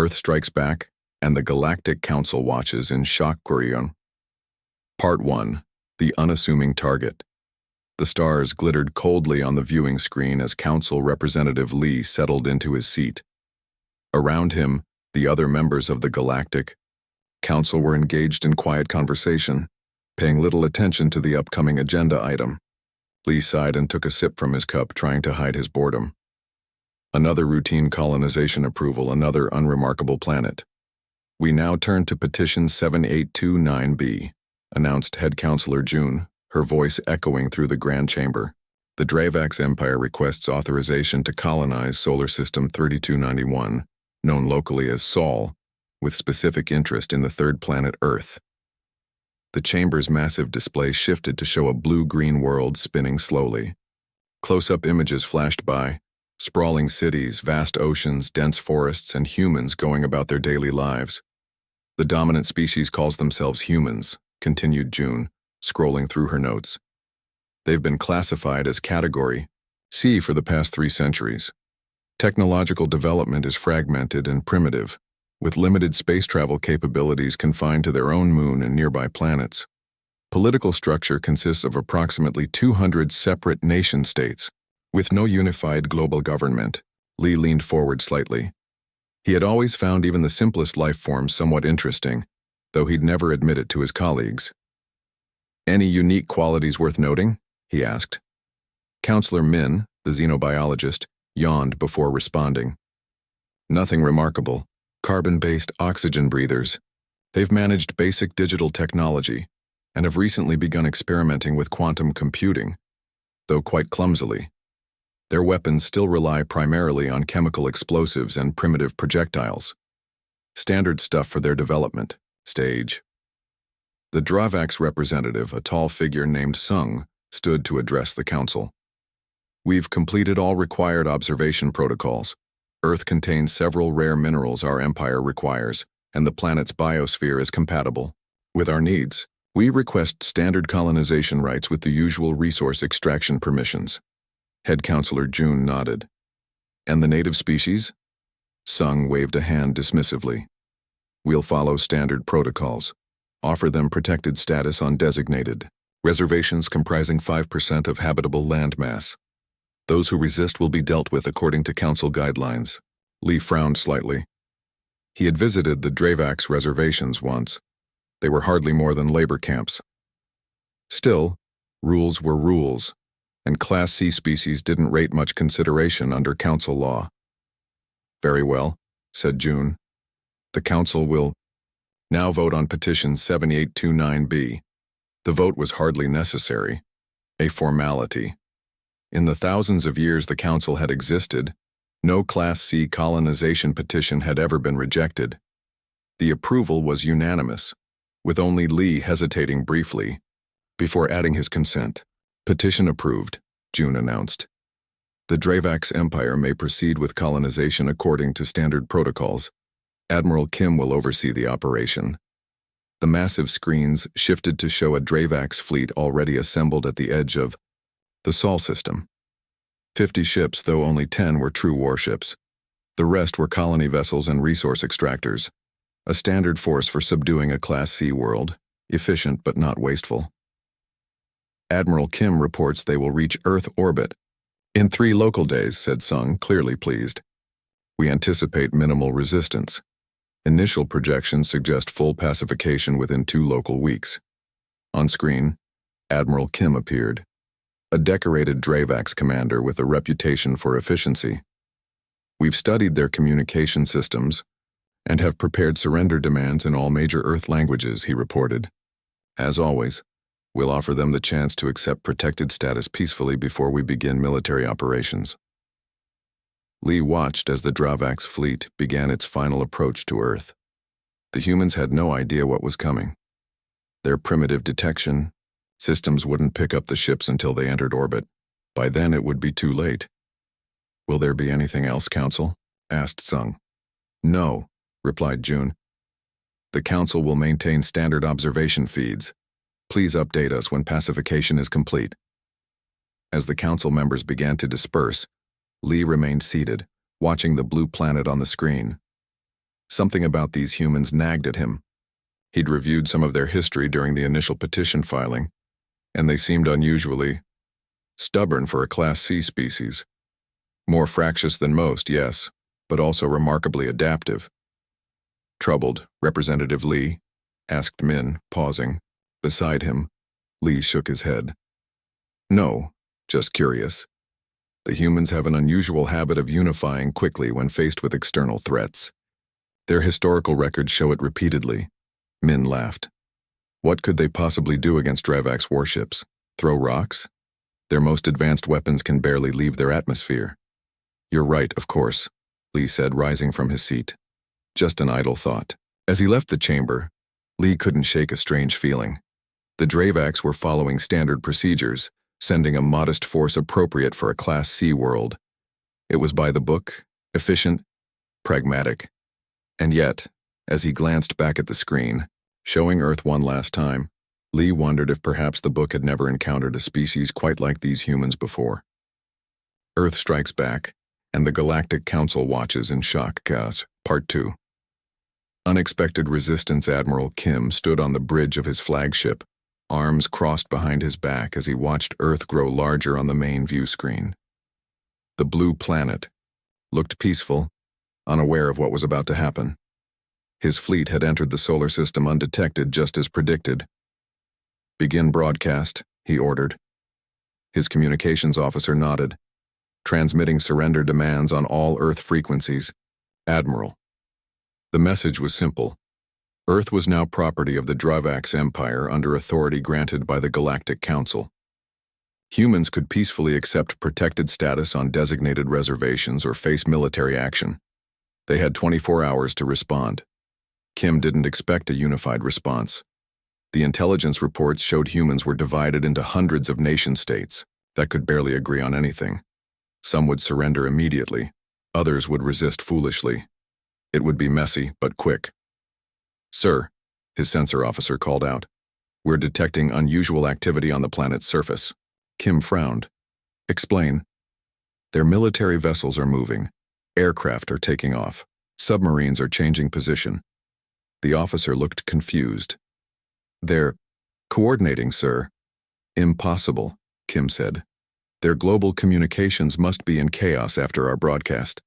Earth Strikes Back, and the Galactic Council watches in shock. Part 1. The Unassuming Target. The stars glittered coldly on the viewing screen as Council Representative Lee settled into his seat. Around him, the other members of the Galactic Council were engaged in quiet conversation, paying little attention to the upcoming agenda item. Lee sighed and took a sip from his cup, trying to hide his boredom. Another routine colonization approval, another unremarkable planet. We now turn to Petition 7829B, announced Head Counselor June, her voice echoing through the Grand Chamber. The Dravax Empire requests authorization to colonize Solar System 3291, known locally as Sol, with specific interest in the third planet Earth. The chamber's massive display shifted to show a blue-green world spinning slowly. Close-up images flashed by, sprawling cities, vast oceans, dense forests, and humans going about their daily lives. The dominant species calls themselves humans, continued June, scrolling through her notes. They've been classified as Category C for the past 3 centuries. Technological development is fragmented and primitive, with limited space travel capabilities confined to their own moon and nearby planets. Political structure consists of approximately 200 separate nation-states, with no unified global government. Lee leaned forward slightly. He had always found even the simplest life forms somewhat interesting, though he'd never admit it to his colleagues. Any unique qualities worth noting? He asked. Counselor Min, the xenobiologist, yawned before responding. Nothing remarkable. Carbon-based oxygen breathers. They've managed basic digital technology and have recently begun experimenting with quantum computing, though quite clumsily. Their weapons still rely primarily on chemical explosives and primitive projectiles. Standard stuff for their development stage. The Dravax representative, a tall figure named Sung, stood to address the council. We've completed all required observation protocols. Earth contains several rare minerals our empire requires, and the planet's biosphere is compatible with our needs. We request standard colonization rights with the usual resource extraction permissions. Head Counselor June nodded. And the native species? Sung waved a hand dismissively. We'll follow standard protocols. Offer them protected status on designated reservations comprising 5% of habitable landmass. Those who resist will be dealt with according to council guidelines. Lee frowned slightly. He had visited the Dravax reservations once. They were hardly more than labor camps. Still, rules were rules, and Class C species didn't rate much consideration under council law. Very well, said June. The council will now vote on Petition 7829B. The vote was hardly necessary, a formality. In the thousands of years the council had existed, no Class C colonization petition had ever been rejected. The approval was unanimous, with only Lee hesitating briefly before adding his consent. Petition approved, June announced. The Dravax Empire may proceed with colonization according to standard protocols. Admiral Kim will oversee the operation. The massive screens shifted to show a Dravax fleet already assembled at the edge of the Sol system. 50 ships, though only 10 were true warships. The rest were colony vessels and resource extractors. A standard force for subduing a Class C world, efficient but not wasteful. Admiral Kim reports they will reach Earth orbit in 3 local days, said Sung, clearly pleased. We anticipate minimal resistance. Initial projections suggest full pacification within 2 local weeks. On screen, Admiral Kim appeared. A decorated Dravax commander with a reputation for efficiency. We've studied their communication systems and have prepared surrender demands in all major Earth languages, he reported. As always, we'll offer them the chance to accept protected status peacefully before we begin military operations. Lee watched as the Dravax fleet began its final approach to Earth. The humans had no idea what was coming. Their primitive detection systems wouldn't pick up the ships until they entered orbit. By then it would be too late. Will there be anything else, Council? Asked Sung. No, replied June. The Council will maintain standard observation feeds. Please update us when pacification is complete. As the Council members began to disperse, Lee remained seated, watching the blue planet on the screen. Something about these humans nagged at him. He'd reviewed some of their history during the initial petition filing, and they seemed unusually stubborn for a Class C species. More fractious than most, yes, but also remarkably adaptive. Troubled, Representative Lee? Asked Min, pausing. Beside him, Lee shook his head. No, just curious. The humans have an unusual habit of unifying quickly when faced with external threats. Their historical records show it repeatedly. Min laughed. What could they possibly do against Dravak's warships? Throw rocks? Their most advanced weapons can barely leave their atmosphere. You're right, of course, Lee said, rising from his seat. Just an idle thought. As he left the chamber, Lee couldn't shake a strange feeling. The Dravaks were following standard procedures, sending a modest force appropriate for a Class C world. It was by the book, efficient, pragmatic. And yet, as he glanced back at the screen, showing Earth one last time, Lee wondered if perhaps the book had never encountered a species quite like these humans before. Earth Strikes Back, and the Galactic Council watches in shock. Chaos, Part 2. Unexpected Resistance Admiral Kim stood on the bridge of his flagship, arms crossed behind his back as he watched Earth grow larger on the main view screen. The blue planet looked peaceful, unaware of what was about to happen. His fleet had entered the solar system undetected, just as predicted. Begin broadcast, he ordered. His communications officer nodded, transmitting surrender demands on all Earth frequencies. Admiral. The message was simple. Earth was now property of the Dravak's Empire under authority granted by the Galactic Council. Humans could peacefully accept protected status on designated reservations or face military action. They had 24 hours to respond. Kim didn't expect a unified response. The intelligence reports showed humans were divided into hundreds of nation-states that could barely agree on anything. Some would surrender immediately, others would resist foolishly. It would be messy, but quick. Sir, his sensor officer called out. We're detecting unusual activity on the planet's surface. Kim frowned. Explain. Their military vessels are moving. Aircraft are taking off. Submarines are changing position. The officer looked confused. They're coordinating, sir. Impossible, Kim said. Their global communications must be in chaos after our broadcast.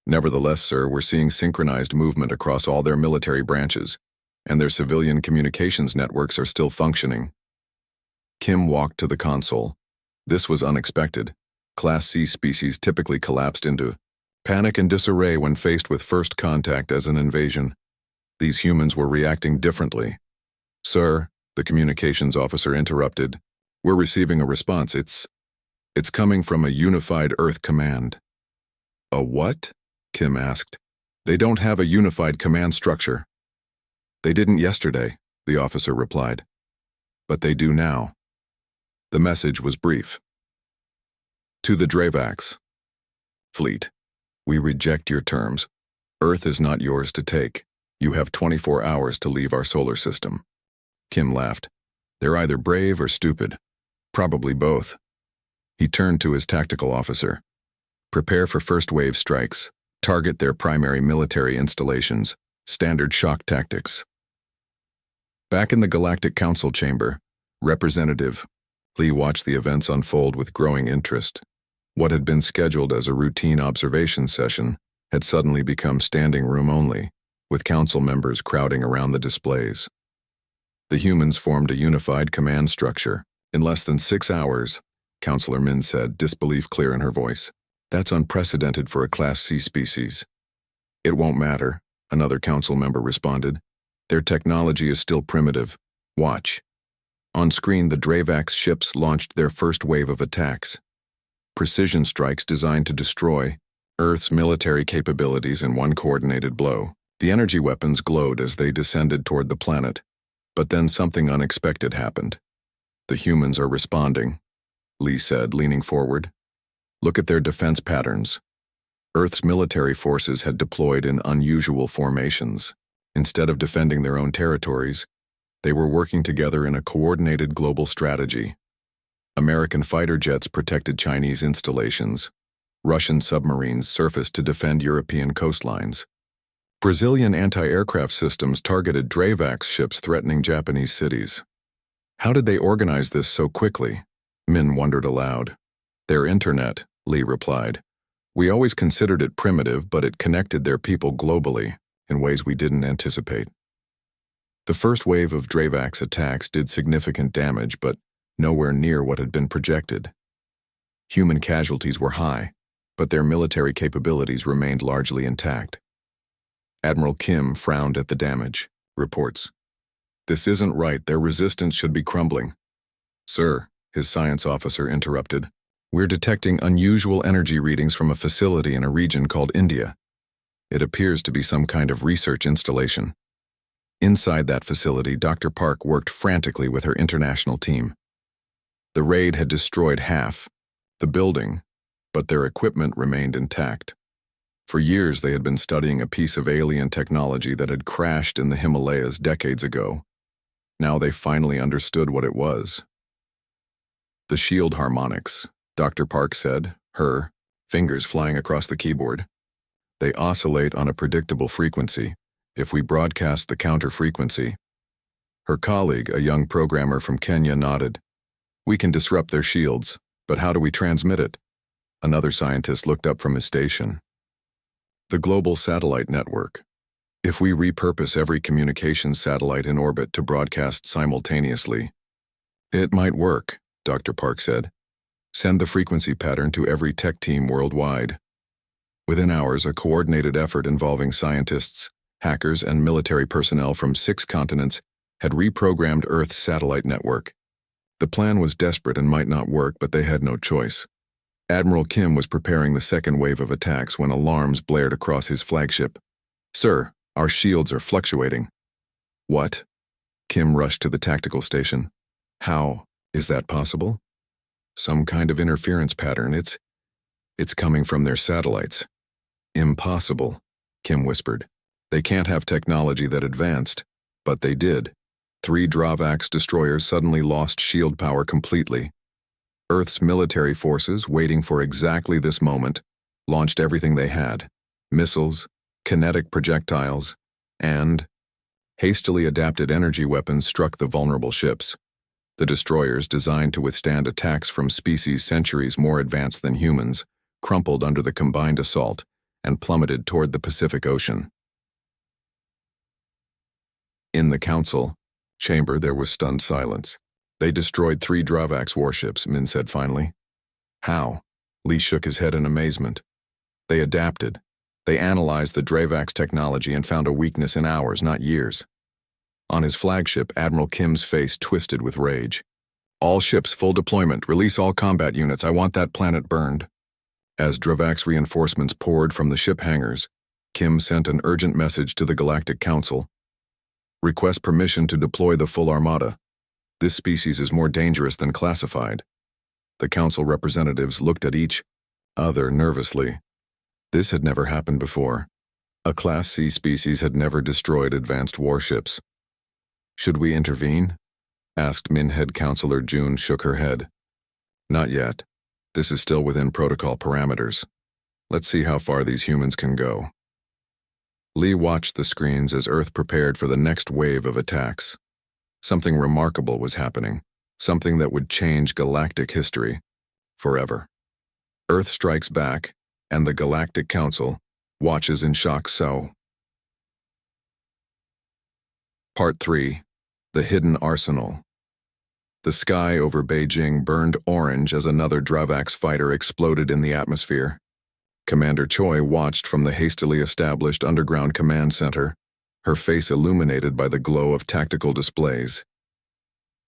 Nevertheless, sir, we're seeing synchronized movement across all their military branches, and their civilian communications networks are still functioning. Kim walked to the console. This was unexpected. Class C species typically collapsed into panic and disarray when faced with first contact as an invasion. These humans were reacting differently. Sir, the communications officer interrupted. We're receiving a response. It's coming from a unified Earth command. A what? Kim asked. They don't have a unified command structure. They didn't yesterday, the officer replied. But they do now. The message was brief. To the Dravaks. Fleet, we reject your terms. Earth is not yours to take. You have 24 hours to leave our solar system. Kim laughed. They're either brave or stupid. Probably both. He turned to his tactical officer. Prepare for first wave strikes. Target their primary military installations. Standard shock tactics. Back in the Galactic Council chamber, Representative Lee watched the events unfold with growing interest. What had been scheduled as a routine observation session had suddenly become standing room only, with council members crowding around the displays. The humans formed a unified command structure. In less than 6 hours, Councillor Min said, disbelief clear in her voice. That's unprecedented for a Class C species. It won't matter, another council member responded. Their technology is still primitive. Watch. On screen, the Dravak's ships launched their first wave of attacks. Precision strikes designed to destroy Earth's military capabilities in one coordinated blow. The energy weapons glowed as they descended toward the planet. But then something unexpected happened. The humans are responding, Lee said, leaning forward. Look at their defense patterns. Earth's military forces had deployed in unusual formations. Instead of defending their own territories, they were working together in a coordinated global strategy. American fighter jets protected Chinese installations. Russian submarines surfaced to defend European coastlines. Brazilian anti-aircraft systems targeted Dravax ships threatening Japanese cities. How did they organize this so quickly? Min wondered aloud. Their internet, Lee replied. We always considered it primitive, but it connected their people globally, in ways we didn't anticipate. The first wave of Dravax attacks did significant damage, but nowhere near what had been projected. Human casualties were high, but their military capabilities remained largely intact. Admiral Kim frowned at the damage, reports. This isn't right, their resistance should be crumbling. Sir, his science officer interrupted. We're detecting unusual energy readings from a facility in a region called India. It appears to be some kind of research installation. Inside that facility, Dr. Park worked frantically with her international team. The raid had destroyed half the building, but their equipment remained intact. For years, they had been studying a piece of alien technology that had crashed in the Himalayas decades ago. Now they finally understood what it was. The shield harmonics, Dr. Park said, her fingers flying across the keyboard. They oscillate on a predictable frequency. If we broadcast the counter frequency. Her colleague, a young programmer from Kenya, nodded. We can disrupt their shields, but how do we transmit it? Another scientist looked up from his station. The global satellite network. If we repurpose every communications satellite in orbit to broadcast simultaneously. It might work, Dr. Park said. Send the frequency pattern to every tech team worldwide. Within hours, a coordinated effort involving scientists, hackers, and military personnel from 6 continents had reprogrammed Earth's satellite network. The plan was desperate and might not work, but they had no choice. Admiral Kim was preparing the second wave of attacks when alarms blared across his flagship. Sir, our shields are fluctuating. What? Kim rushed to the tactical station. How is that possible? Some kind of interference pattern. It's coming from their satellites. Impossible, Kim whispered. They can't have technology that advanced, but they did. 3 Dravax destroyers suddenly lost shield power completely. Earth's military forces, waiting for exactly this moment, launched everything they had. Missiles, kinetic projectiles, and hastily adapted energy weapons struck the vulnerable ships. The destroyers, designed to withstand attacks from species centuries more advanced than humans, crumpled under the combined assault and plummeted toward the Pacific Ocean. In the council chamber, there was stunned silence. They destroyed 3 Dravax warships, Min said finally. How? Lee shook his head in amazement. They adapted. They analyzed the Dravax technology and found a weakness in hours, not years. On his flagship, Admiral Kim's face twisted with rage. All ships full deployment, release all combat units, I want that planet burned. As Dravax reinforcements poured from the ship hangars, Kim sent an urgent message to the Galactic Council. Request permission to deploy the full armada. This species is more dangerous than classified. The council representatives looked at each other nervously. This had never happened before. A Class C species had never destroyed advanced warships. Should we intervene? Asked Min Head Counselor. June shook her head. Not yet. This is still within protocol parameters. Let's see how far these humans can go. Lee watched the screens as Earth prepared for the next wave of attacks. Something remarkable was happening, something that would change galactic history forever. Earth strikes back, and the Galactic Council watches in shock. So. Part 3. The Hidden Arsenal. The sky over Beijing burned orange as another Dravax fighter exploded in the atmosphere. Commander Choi watched from the hastily established underground command center, her face illuminated by the glow of tactical displays.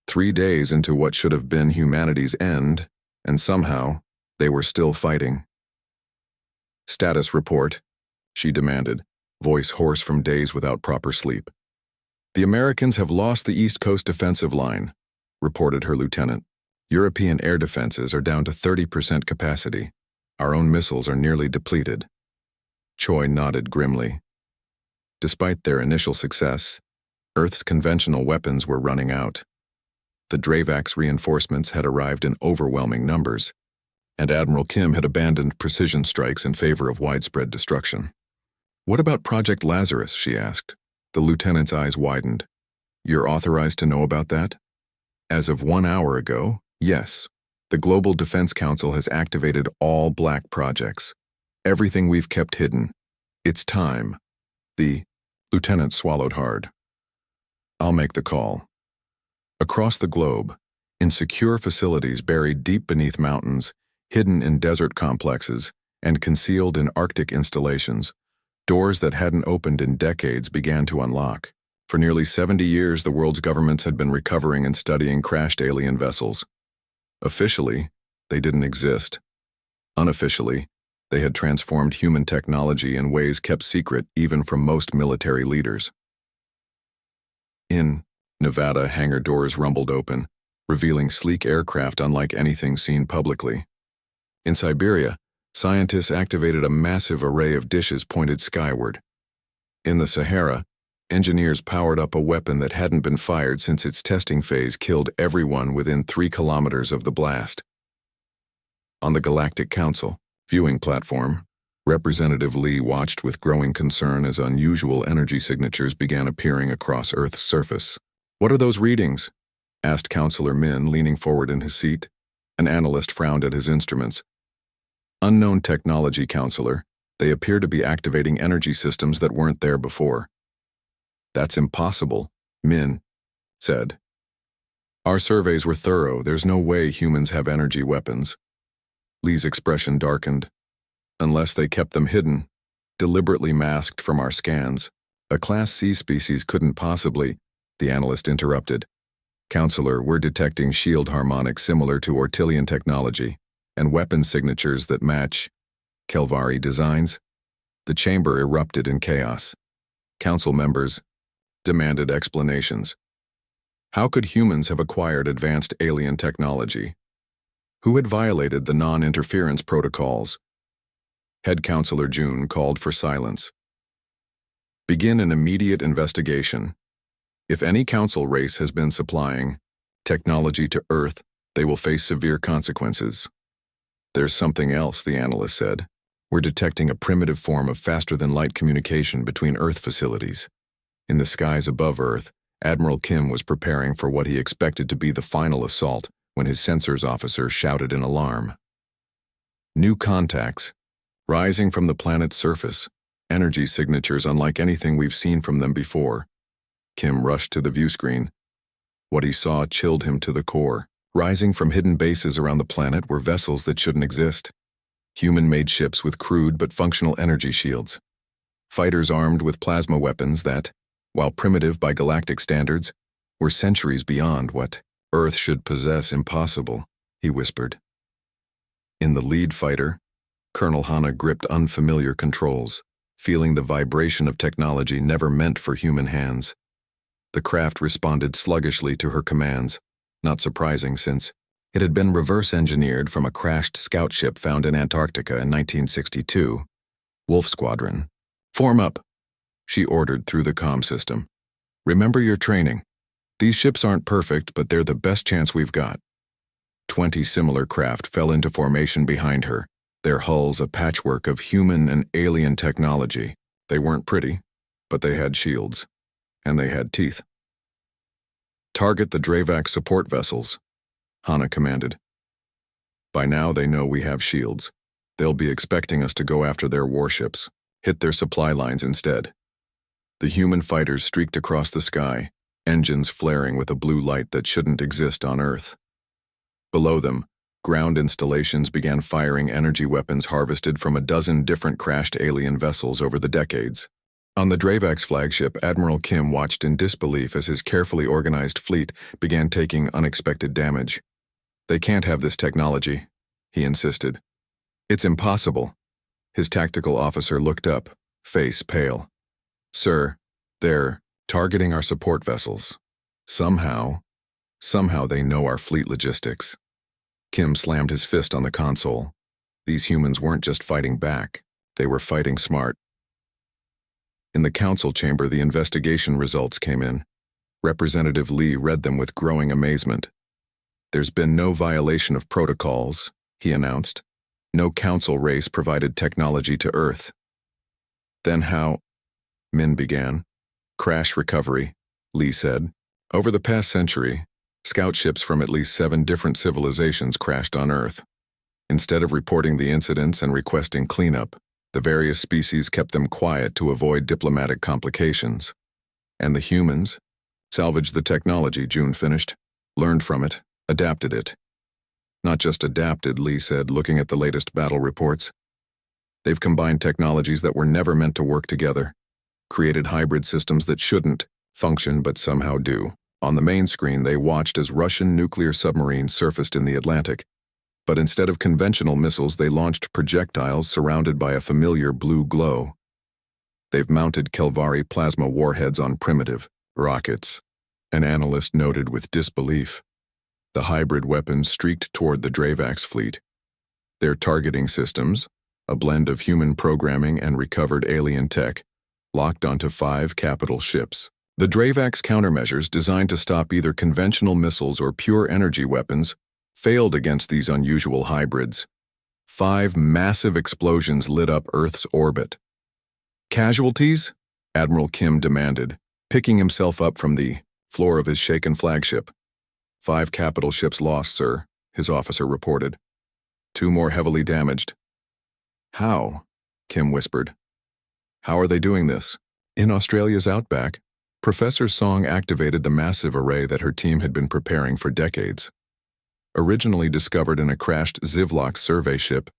3 days into what should have been humanity's end, and somehow, they were still fighting. Status report, she demanded, voice hoarse from days without proper sleep. The Americans have lost the East Coast defensive line, reported her lieutenant. European air defenses are down to 30% capacity. Our own missiles are nearly depleted. Choi nodded grimly. Despite their initial success, Earth's conventional weapons were running out. The Dravax reinforcements had arrived in overwhelming numbers, and Admiral Kim had abandoned precision strikes in favor of widespread destruction. What about Project Lazarus? She asked. The lieutenant's eyes widened. You're authorized to know about that? As of 1 hour ago, yes. The Global Defense Council has activated all black projects. Everything we've kept hidden. It's time. The lieutenant swallowed hard. I'll make the call. Across the globe, in secure facilities buried deep beneath mountains, hidden in desert complexes, and concealed in Arctic installations, doors that hadn't opened in decades began to unlock. For nearly 70 years, the world's governments had been recovering and studying crashed alien vessels. Officially, they didn't exist. Unofficially, they had transformed human technology in ways kept secret even from most military leaders. In Nevada, hangar doors rumbled open, revealing sleek aircraft unlike anything seen publicly. In Siberia, scientists activated a massive array of dishes pointed skyward. In the Sahara, engineers powered up a weapon that hadn't been fired since its testing phase killed everyone within 3 kilometers of the blast. On the Galactic Council viewing platform, Representative Lee watched with growing concern as unusual energy signatures began appearing across Earth's surface. What are those readings? Asked Counselor Min, leaning forward in his seat. An analyst frowned at his instruments. Unknown technology, Counselor. They appear to be activating energy systems that weren't there before. That's impossible, Min said. Our surveys were thorough. There's no way humans have energy weapons. Lee's expression darkened. Unless they kept them hidden, deliberately masked from our scans. A Class C species couldn't possibly, the analyst interrupted. Counselor, we're detecting shield harmonics similar to Ortelian technology, and weapon signatures that match Kelvari designs. The chamber erupted in chaos. Council members demanded explanations. How could humans have acquired advanced alien technology? Who had violated the non-interference protocols? Head Counselor June called for silence. Begin an immediate investigation. If any council race has been supplying technology to Earth, they will face severe consequences. There's something else, the analyst said. We're detecting a primitive form of faster-than-light communication between Earth facilities. In the skies above Earth, Admiral Kim was preparing for what he expected to be the final assault when his sensors officer shouted in alarm. New contacts, rising from the planet's surface, energy signatures unlike anything we've seen from them before. Kim rushed to the view screen. What he saw chilled him to the core. Rising from hidden bases around the planet were vessels that shouldn't exist. Human-made ships with crude but functional energy shields. Fighters armed with plasma weapons that, while primitive by galactic standards, were centuries beyond what Earth should possess. Impossible, he whispered. In the lead fighter, Colonel Hanna gripped unfamiliar controls, feeling the vibration of technology never meant for human hands. The craft responded sluggishly to her commands, not surprising since it had been reverse-engineered from a crashed scout ship found in Antarctica in 1962. Wolf Squadron. Form up, she ordered through the comm system. Remember your training. These ships aren't perfect, but they're the best chance we've got. 20 similar craft fell into formation behind her, their hulls a patchwork of human and alien technology. They weren't pretty, but they had shields, and they had teeth. Target the Dravac support vessels, Hanna commanded. By now they know we have shields. They'll be expecting us to go after their warships, hit their supply lines instead. The human fighters streaked across the sky, engines flaring with a blue light that shouldn't exist on Earth. Below them, ground installations began firing energy weapons harvested from a dozen different crashed alien vessels over the decades. On the Dravac's flagship, Admiral Kim watched in disbelief as his carefully organized fleet began taking unexpected damage. They can't have this technology, he insisted. It's impossible. His tactical officer looked up, face pale. Sir, they're targeting our support vessels. Somehow they know our fleet logistics. Kim slammed his fist on the console. These humans weren't just fighting back, they were fighting smart. In the council chamber, the investigation results came in. Representative Lee read them with growing amazement. There's been no violation of protocols, he announced. No council race provided technology to Earth. Then how? Min began. Crash recovery, Lee said. Over the past century, scout ships from at least 7 different civilizations crashed on Earth. Instead of reporting the incidents and requesting cleanup, the various species kept them quiet to avoid diplomatic complications. And the humans salvaged the technology, June finished, learned from it, adapted it. Not just adapted, Lee said, looking at the latest battle reports. They've combined technologies that were never meant to work together, created hybrid systems that shouldn't function but somehow do. On the main screen, they watched as Russian nuclear submarines surfaced in the Atlantic. But instead of conventional missiles, they launched projectiles surrounded by a familiar blue glow. They've mounted Kelvari plasma warheads on primitive rockets, an analyst noted with disbelief. The hybrid weapons streaked toward the Dravax fleet. Their targeting systems, a blend of human programming and recovered alien tech, locked onto 5 capital ships. The Dravax countermeasures, designed to stop either conventional missiles or pure energy weapons, failed against these unusual hybrids. 5 massive explosions lit up Earth's orbit. Casualties? Admiral Kim demanded, picking himself up from the floor of his shaken flagship. 5 capital ships lost, sir, his officer reported. 2 more heavily damaged. How? Kim whispered. How are they doing this? In Australia's outback, Professor Song activated the massive array that her team had been preparing for decades. Originally discovered in a crashed Zivlok survey ship,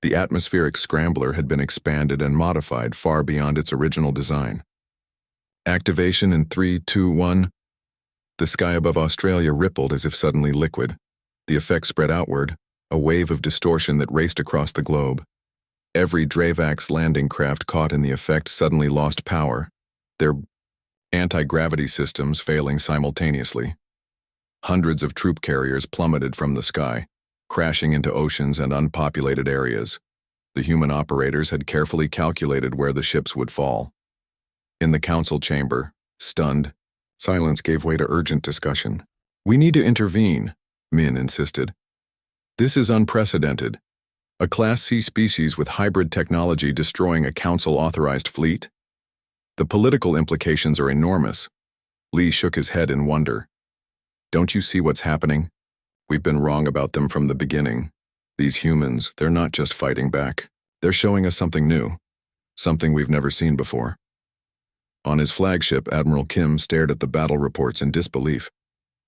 the atmospheric scrambler had been expanded and modified far beyond its original design. Activation in 3, 2, 1. The sky above Australia rippled as if suddenly liquid. The effect spread outward, a wave of distortion that raced across the globe. Every Dravax landing craft caught in the effect suddenly lost power, their anti-gravity systems failing simultaneously. Hundreds of troop carriers plummeted from the sky, crashing into oceans and unpopulated areas. The human operators had carefully calculated where the ships would fall. In the council chamber, stunned, silence gave way to urgent discussion. We need to intervene, Min insisted. This is unprecedented. A Class C species with hybrid technology destroying a council-authorized fleet? The political implications are enormous. Lee shook his head in wonder. Don't you see what's happening? We've been wrong about them from the beginning. These humans, they're not just fighting back. They're showing us something new, something we've never seen before. On his flagship, Admiral Kim stared at the battle reports in disbelief.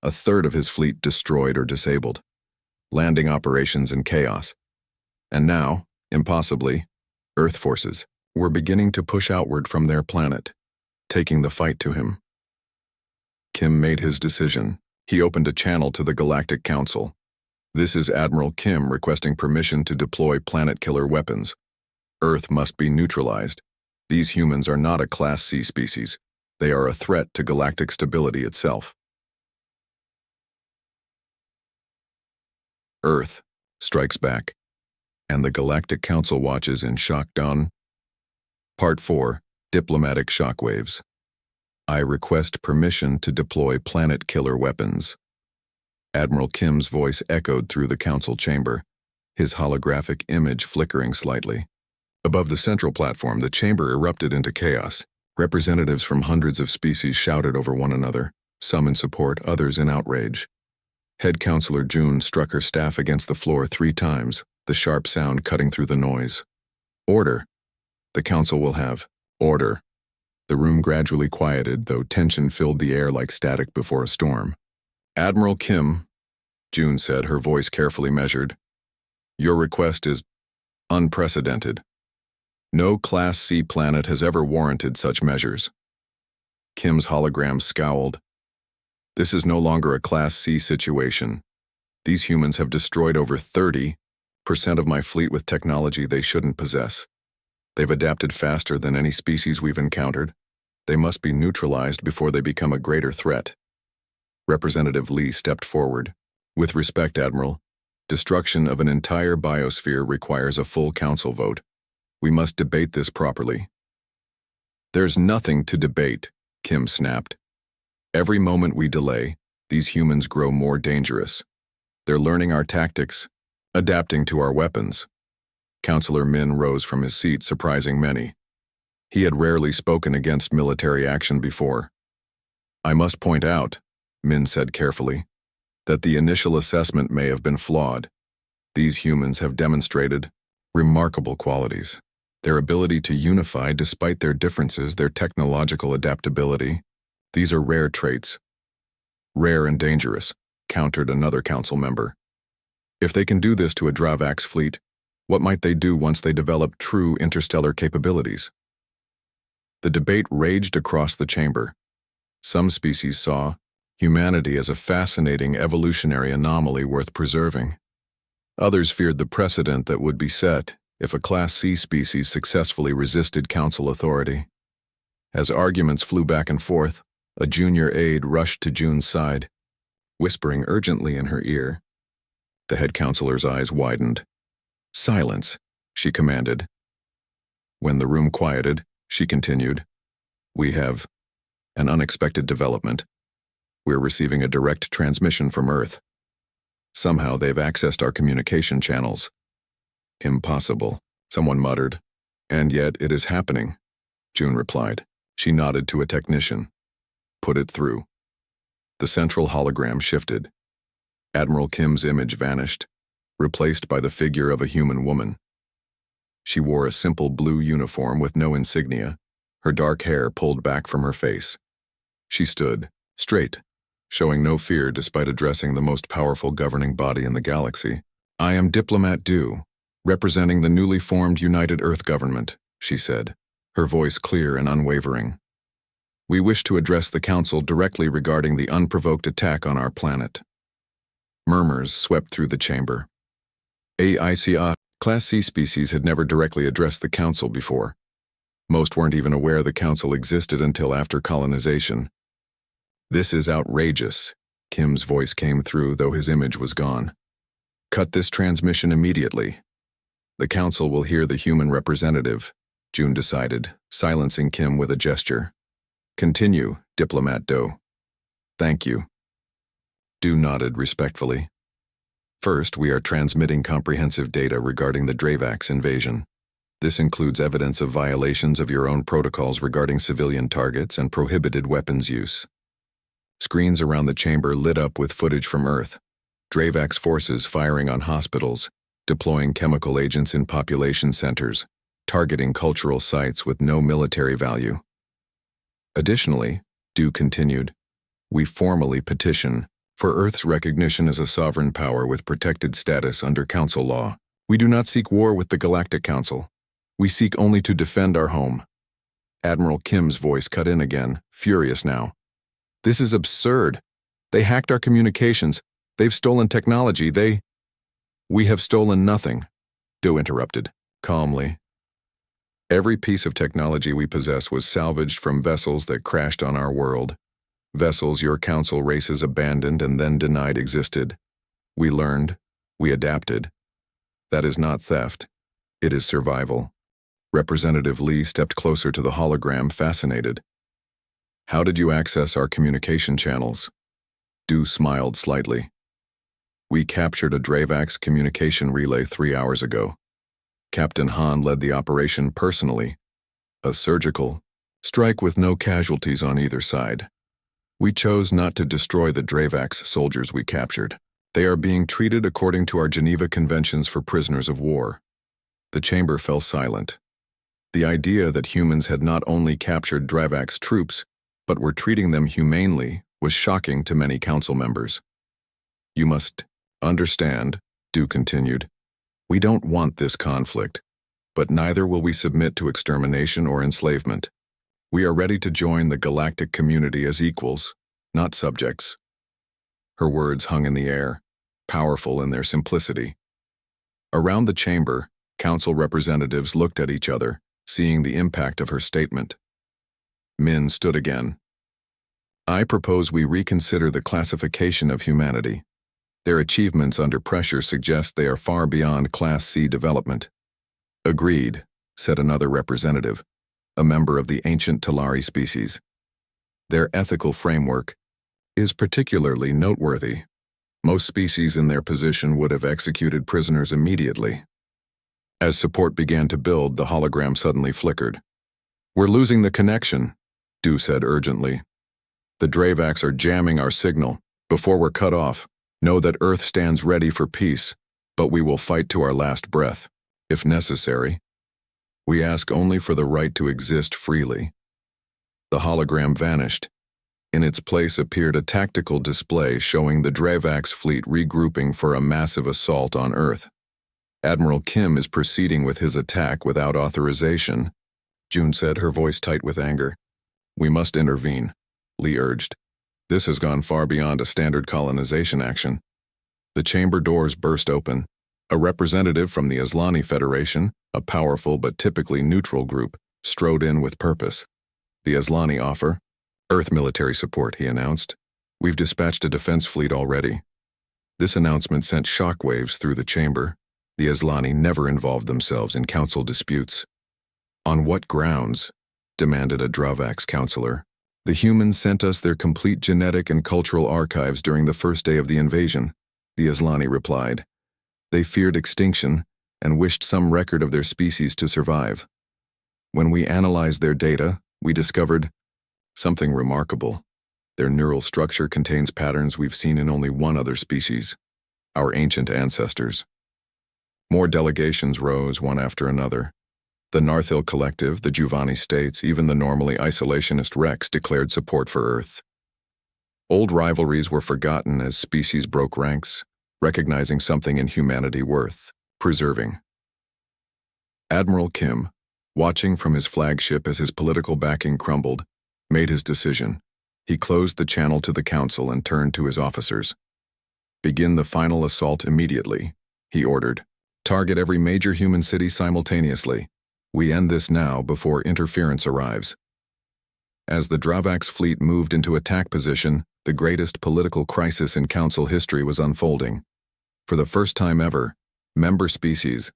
1/3 of his fleet destroyed or disabled. Landing operations in chaos. And now, impossibly, Earth forces were beginning to push outward from their planet, taking the fight to him. Kim made his decision. He opened a channel to the Galactic Council. This is Admiral Kim requesting permission to deploy planet-killer weapons. Earth must be neutralized. These humans are not a Class C species. They are a threat to galactic stability itself. Earth strikes back, and the Galactic Council watches in shock dawn. Part 4, Diplomatic Shockwaves. I request permission to deploy planet-killer weapons. Admiral Kim's voice echoed through the council chamber, his holographic image flickering slightly. Above the central platform, the chamber erupted into chaos. Representatives from hundreds of species shouted over one another, some in support, others in outrage. Head Counselor June struck her staff against the floor 3 times, the sharp sound cutting through the noise. Order. The council will have order. The room gradually quieted, though tension filled the air like static before a storm. Admiral Kim, June said, her voice carefully measured. Your request is unprecedented. No Class C planet has ever warranted such measures. Kim's hologram scowled. This is no longer a Class C situation. These humans have destroyed over 30% of my fleet with technology they shouldn't possess. They've adapted faster than any species we've encountered. They must be neutralized before they become a greater threat. Representative Lee stepped forward. With respect, Admiral, destruction of an entire biosphere requires a full council vote. We must debate this properly. There's nothing to debate, Kim snapped. Every moment we delay, these humans grow more dangerous. They're learning our tactics, adapting to our weapons. Counselor Min rose from his seat, surprising many. He had rarely spoken against military action before. "I must point out," Min said carefully, "that the initial assessment may have been flawed. These humans have demonstrated remarkable qualities. Their ability to unify despite their differences, their technological adaptability. These are rare traits." "Rare and dangerous," countered another council member. "If they can do this to a Dravax fleet, what might they do once they develop true interstellar capabilities?" The debate raged across the chamber. Some species saw humanity as a fascinating evolutionary anomaly worth preserving. Others feared the precedent that would be set if a Class C species successfully resisted council authority. As arguments flew back and forth, a junior aide rushed to June's side, whispering urgently in her ear. The head counselor's eyes widened. "Silence," she commanded. When the room quieted, she continued, "We have an unexpected development. We're receiving a direct transmission from Earth. Somehow they've accessed our communication channels." "Impossible," someone muttered. "And yet it is happening," June replied. She nodded to a technician. "Put it through." The central hologram shifted. Admiral Kim's image vanished, replaced by the figure of a human woman. She wore a simple blue uniform with no insignia, her dark hair pulled back from her face. She stood, straight, showing no fear despite addressing the most powerful governing body in the galaxy. "I am Diplomat Du, representing the newly formed United Earth Government," she said, her voice clear and unwavering. "We wish to address the Council directly regarding the unprovoked attack on our planet." Murmurs swept through the chamber. AICA, Class C species had never directly addressed the Council before. Most weren't even aware the Council existed until after colonization. "This is outrageous," Kim's voice came through, though his image was gone. "Cut this transmission immediately." "The Council will hear the human representative," June decided, silencing Kim with a gesture. "Continue, Diplomat Do." "Thank you." Du nodded respectfully. "First, we are transmitting comprehensive data regarding the Dravax invasion. This includes evidence of violations of your own protocols regarding civilian targets and prohibited weapons use." Screens around the chamber lit up with footage from Earth. Dravax forces firing on hospitals, deploying chemical agents in population centers, targeting cultural sites with no military value. Additionally, Du continued, "We formally petition for Earth's recognition as a sovereign power with protected status under Council law. We do not seek war with the Galactic Council. We seek only to defend our home." Admiral Kim's voice cut in again, furious now. "This is absurd. They hacked our communications. They've stolen technology. We have stolen nothing," Du interrupted, calmly. "Every piece of technology we possess was salvaged from vessels that crashed on our world. Vessels your council races abandoned and then denied existed. We learned. We adapted. That is not theft. It is survival." Representative Lee stepped closer to the hologram, fascinated. "How did you access our communication channels?" Du smiled slightly. "We captured a Dravax communication relay 3 hours ago. Captain Han led the operation personally. A surgical strike with no casualties on either side. We chose not to destroy the Dravax soldiers we captured. They are being treated according to our Geneva Conventions for prisoners of war." The chamber fell silent. The idea that humans had not only captured Dravax troops, but were treating them humanely, was shocking to many council members. "You must understand," Du continued, "we don't want this conflict, but neither will we submit to extermination or enslavement. We are ready to join the galactic community as equals, not subjects." Her words hung in the air, powerful in their simplicity. Around the chamber, council representatives looked at each other, seeing the impact of her statement. Min stood again. "I propose we reconsider the classification of humanity. Their achievements under pressure suggest they are far beyond Class C development." "Agreed," said another representative, a member of the ancient Talari species. "Their ethical framework is particularly noteworthy. Most species in their position would have executed prisoners immediately." As support began to build, the hologram suddenly flickered. We're losing the connection, Du said urgently. The Dravax are jamming our signal. Before we're cut off, know that Earth stands ready for peace, but we will fight to our last breath, if necessary. We ask only for the right to exist freely. The hologram vanished. In its place appeared a tactical display showing the Dravax fleet regrouping for a massive assault on Earth. Admiral Kim is proceeding with his attack without authorization, June said, her voice tight with anger. We must intervene, Lee urged. This has gone far beyond a standard colonization action. The chamber doors burst open. A representative from the Aslani Federation, a powerful but typically neutral group, strode in with purpose. The Aslani offer Earth military support, he announced. We've dispatched a defense fleet already. This announcement sent shockwaves through the chamber. The Aslani never involved themselves in council disputes. On what grounds? Demanded a Dravax counselor. The humans sent us their complete genetic and cultural archives during the first day of the invasion, the Aslani replied. They feared extinction and wished some record of their species to survive. When we analyzed their data, we discovered something remarkable. Their neural structure contains patterns we've seen in only one other species, our ancient ancestors. More delegations rose one after another. The Narthil Collective, the Giovanni States, even the normally isolationist Rex declared support for Earth. Old rivalries were forgotten as species broke ranks, recognizing something in humanity worth preserving. Admiral Kim, watching from his flagship as his political backing crumbled, made his decision. He closed the channel to the council and turned to his officers. Begin the final assault immediately, he ordered. Target every major human city simultaneously. We end this now before interference arrives. As the Dravax fleet moved into attack position, the greatest political crisis in council history was unfolding. For the first time ever, member species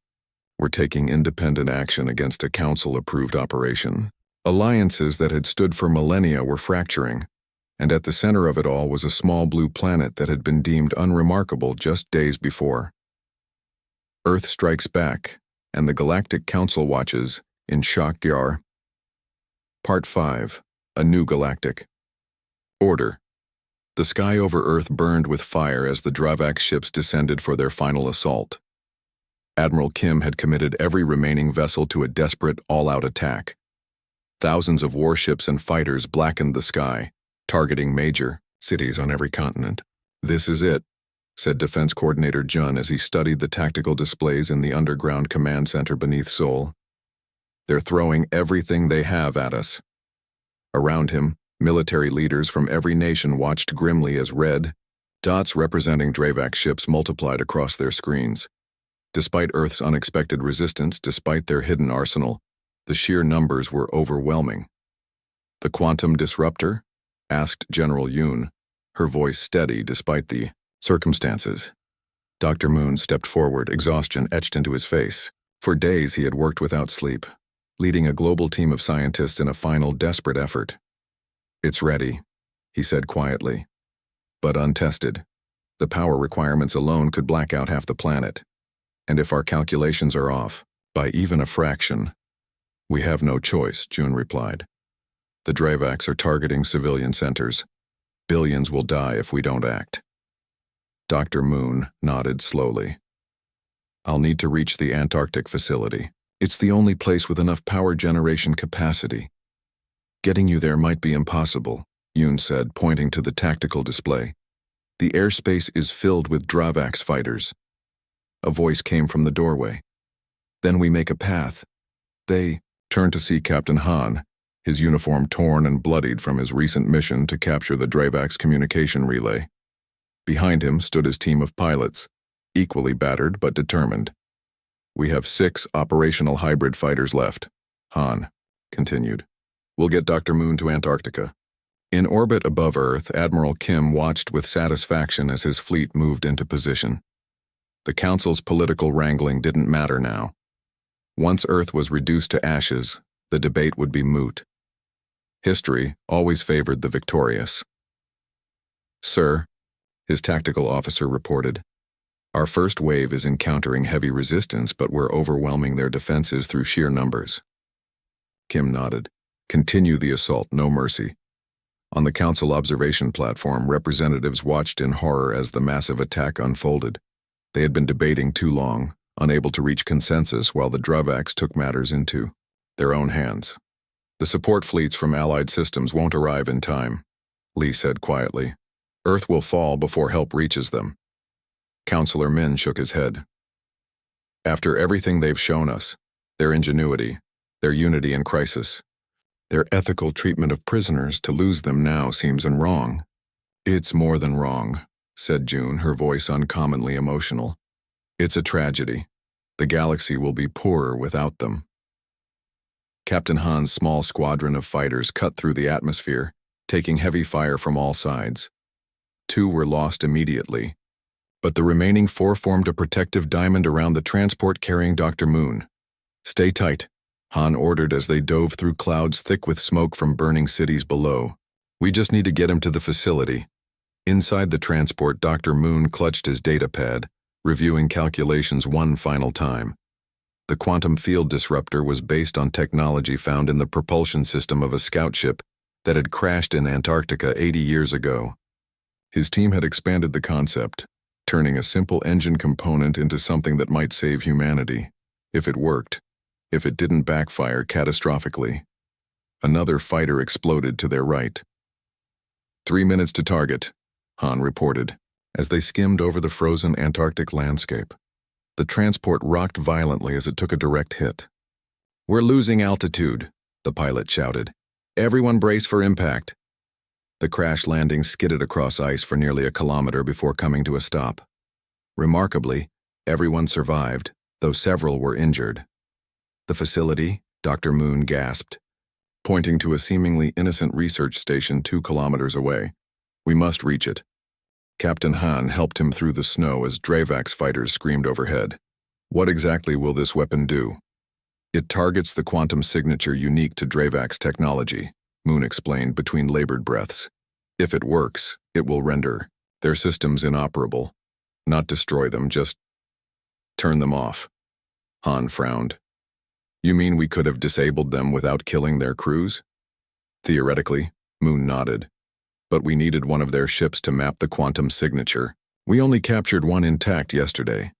were taking independent action against a council-approved operation. Alliances that had stood for millennia were fracturing, and at the center of it all was a small blue planet that had been deemed unremarkable just days before. Earth strikes back, and the Galactic Council watches in shock. Part 5. A New Galactic. Order. The sky over Earth burned with fire as the Dravax ships descended for their final assault. Admiral Kim had committed every remaining vessel to a desperate, all-out attack. Thousands of warships and fighters blackened the sky, targeting major cities on every continent. This is it, said Defense Coordinator Jun as he studied the tactical displays in the underground command center beneath Seoul. They're throwing everything they have at us. Around him, military leaders from every nation watched grimly as red dots representing Dravax ships multiplied across their screens. Despite Earth's unexpected resistance, despite their hidden arsenal, the sheer numbers were overwhelming. The quantum disruptor? Asked General Yoon, her voice steady despite the circumstances. Dr. Moon stepped forward, exhaustion etched into his face. For days he had worked without sleep, leading a global team of scientists in a final desperate effort. It's ready, he said quietly, but untested. The power requirements alone could black out half the planet. And if our calculations are off, by even a fraction, we have no choice, June replied. The Dravax are targeting civilian centers. Billions will die if we don't act. Dr. Moon nodded slowly. I'll need to reach the Antarctic facility. It's the only place with enough power generation capacity. Getting you there might be impossible, Yoon said, pointing to the tactical display. The airspace is filled with Dravax fighters. A voice came from the doorway. Then we make a path. They turned to see Captain Han, his uniform torn and bloodied from his recent mission to capture the Dravax communication relay. Behind him stood his team of pilots, equally battered but determined. We have 6 operational hybrid fighters left, Han continued. We'll get Dr. Moon to Antarctica. In orbit above Earth, Admiral Kim watched with satisfaction as his fleet moved into position. The Council's political wrangling didn't matter now. Once Earth was reduced to ashes, the debate would be moot. History always favored the victorious. Sir, his tactical officer reported, our first wave is encountering heavy resistance, but we're overwhelming their defenses through sheer numbers. Kim nodded. Continue the assault, no mercy. On the Council observation platform, representatives watched in horror as the massive attack unfolded. They had been debating too long, unable to reach consensus, while the Dravaks took matters into their own hands. The support fleets from Allied systems won't arrive in time, Lee said quietly. Earth will fall before help reaches them. Councillor Min shook his head. After everything they've shown us, their ingenuity, their unity in crisis, their ethical treatment of prisoners, to lose them now seems wrong. It's more than wrong, said June, her voice uncommonly emotional. It's a tragedy. The galaxy will be poorer without them. Captain Han's small squadron of fighters cut through the atmosphere, taking heavy fire from all sides. 2 were lost immediately, but the remaining 4 formed a protective diamond around the transport carrying Dr. Moon. Stay tight, Han ordered as they dove through clouds thick with smoke from burning cities below. We just need to get him to the facility. Inside the transport, Dr. Moon clutched his data pad, reviewing calculations one final time. The quantum field disruptor was based on technology found in the propulsion system of a scout ship that had crashed in Antarctica 80 years ago. His team had expanded the concept, turning a simple engine component into something that might save humanity, if it worked. If it didn't backfire catastrophically. Another fighter exploded to their right. 3 minutes to target, Han reported, as they skimmed over the frozen Antarctic landscape. The transport rocked violently as it took a direct hit. We're losing altitude, the pilot shouted. Everyone brace for impact. The crash landing skidded across ice for nearly a kilometer before coming to a stop. Remarkably, everyone survived, though several were injured. The facility, Dr. Moon gasped, pointing to a seemingly innocent research station 2 kilometers away. We must reach it. Captain Han helped him through the snow as Dravaks fighters screamed overhead. What exactly will this weapon do? It targets the quantum signature unique to Dravaks technology, Moon explained between labored breaths. If it works, it will render their systems inoperable. Not destroy them, just turn them off. Han frowned. You mean we could have disabled them without killing their crews? Theoretically, Moon nodded. But we needed one of their ships to map the quantum signature. We only captured one intact yesterday.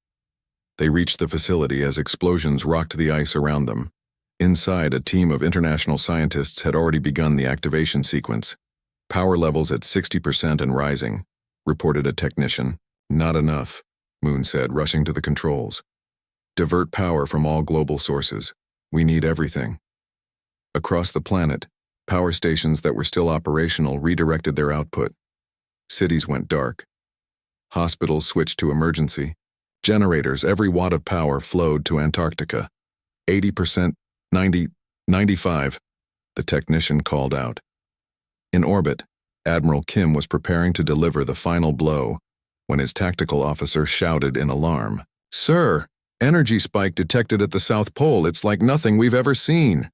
They reached the facility as explosions rocked the ice around them. Inside, a team of international scientists had already begun the activation sequence. Power levels at 60% and rising, reported a technician. Not enough, Moon said, rushing to the controls. Divert power from all global sources. We need everything. Across the planet, power stations that were still operational redirected their output. Cities went dark. Hospitals switched to emergency. Generators, every watt of power flowed to Antarctica. 80%, 90, 95, the technician called out. In orbit, Admiral Kim was preparing to deliver the final blow when his tactical officer shouted in alarm. Sir! Energy spike detected at the South Pole. It's like nothing we've ever seen.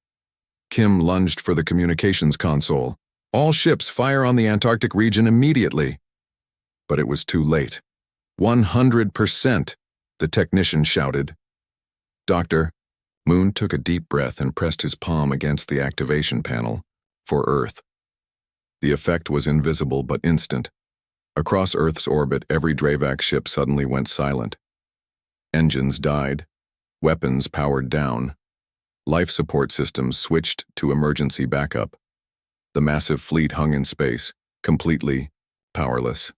Kim lunged for the communications console. All ships fire on the Antarctic region immediately. But it was too late. 100%, the technician shouted. Doctor, Moon took a deep breath and pressed his palm against the activation panel. For Earth. The effect was invisible but instant. Across Earth's orbit, every Dravak ship suddenly went silent. Engines died. Weapons powered down. Life support systems switched to emergency backup. The massive fleet hung in space, completely powerless.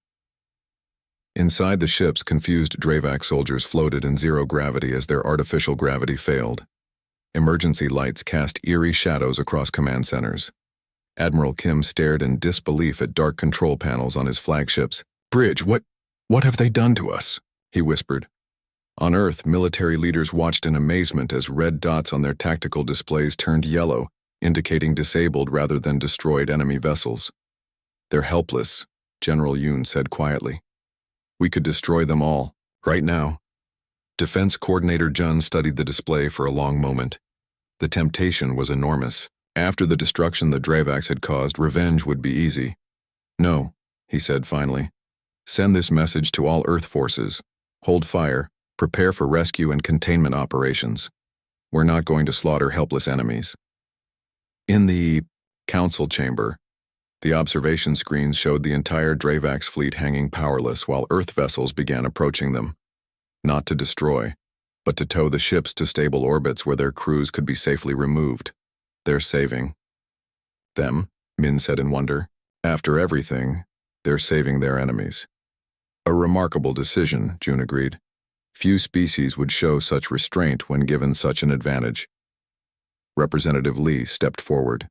Inside the ships, confused Dravak soldiers floated in zero gravity as their artificial gravity failed. Emergency lights cast eerie shadows across command centers. Admiral Kim stared in disbelief at dark control panels on his flagships. Bridge, what have they done to us? He whispered. On Earth, military leaders watched in amazement as red dots on their tactical displays turned yellow, indicating disabled rather than destroyed enemy vessels. They're helpless, General Yoon said quietly. We could destroy them all, right now. Defense Coordinator Jun studied the display for a long moment. The temptation was enormous. After the destruction the Dravaks had caused, revenge would be easy. No, he said finally. Send this message to all Earth forces. Hold fire. Prepare for rescue and containment operations. We're not going to slaughter helpless enemies. In the council chamber, the observation screens showed the entire Dravax fleet hanging powerless while Earth vessels began approaching them, not to destroy, but to tow the ships to stable orbits where their crews could be safely removed. They're saving them, Min said in wonder. After everything, they're saving their enemies. A remarkable decision, June agreed. Few species would show such restraint when given such an advantage. Representative Lee stepped forward.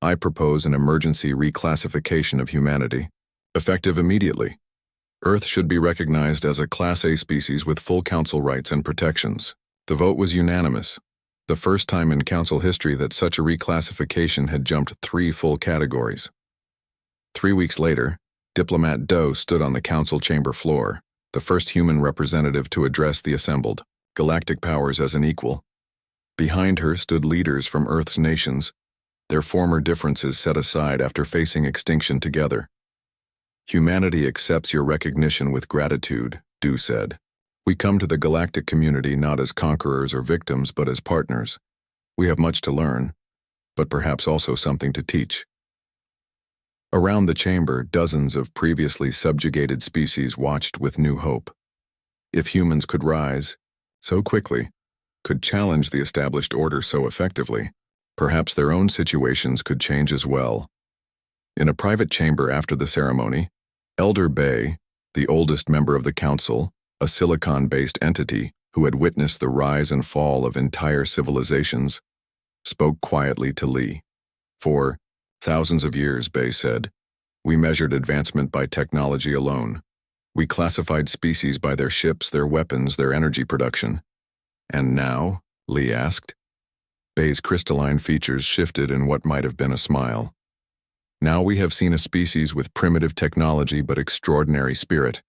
I propose an emergency reclassification of humanity, effective immediately. Earth should be recognized as a Class A species with full council rights and protections. The vote was unanimous, the first time in council history that such a reclassification had jumped 3 full categories. 3 weeks later, Diplomat Doe stood on the council chamber floor, the first human representative to address the assembled galactic powers as an equal. Behind her stood leaders from Earth's nations, their former differences set aside after facing extinction together. Humanity accepts your recognition with gratitude, Doe said. We come to the galactic community not as conquerors or victims, but as partners. We have much to learn, but perhaps also something to teach. Around the chamber, dozens of previously subjugated species watched with new hope. If humans could rise so quickly, could challenge the established order so effectively, perhaps their own situations could change as well. In a private chamber after the ceremony, Elder Bay, the oldest member of the council, a silicon-based entity who had witnessed the rise and fall of entire civilizations, spoke quietly to Lee. For thousands of years, Bay said, we measured advancement by technology alone. We classified species by their ships, their weapons, their energy production. And now, Lee asked. Bay's crystalline features shifted in what might have been a smile. Now we have seen a species with primitive technology but extraordinary spirit.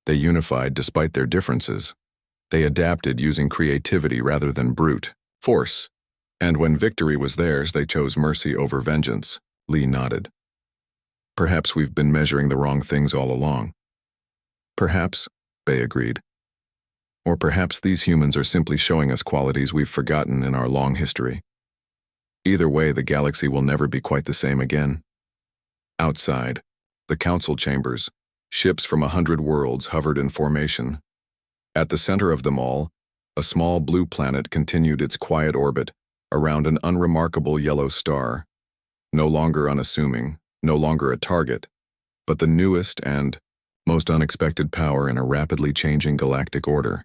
They unified despite their differences. They adapted using creativity rather than brute force. And when victory was theirs, they chose mercy over vengeance, Lee nodded. Perhaps we've been measuring the wrong things all along. Perhaps, Bay agreed. Or perhaps these humans are simply showing us qualities we've forgotten in our long history. Either way, the galaxy will never be quite the same again. Outside, the council chambers, ships from 100 worlds hovered in formation. At the center of them all, a small blue planet continued its quiet orbit around an unremarkable yellow star, no longer unassuming, no longer a target, but the newest and most unexpected power in a rapidly changing galactic order.